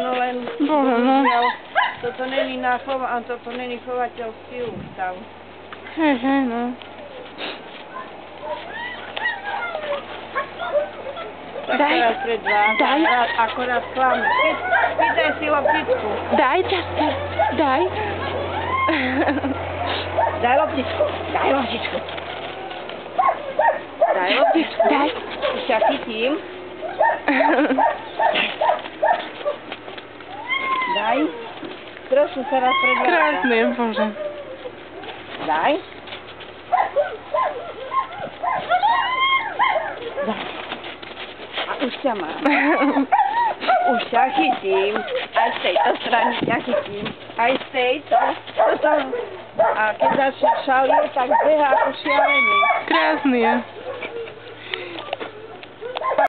ono len... Bože, no. Toto není chovateľský ústav. Hej, no. Tak teraz pred vás, daj. akorát klame. Chytaj si loptičku. Daj, Jasper, daj. Daj loptičku. Daj loptičku. Daj loptičku. Daj. Už ťa chytím. Daj. Trošku sa raz predváža. Krásny je, Bože. Daj. Daj. A už ťa mám. Už ťa chytím. Aj z tejto strany ťa chytím. Aj z tejto. A keď začne šalieť, tak behá ako šialený. Krásny je.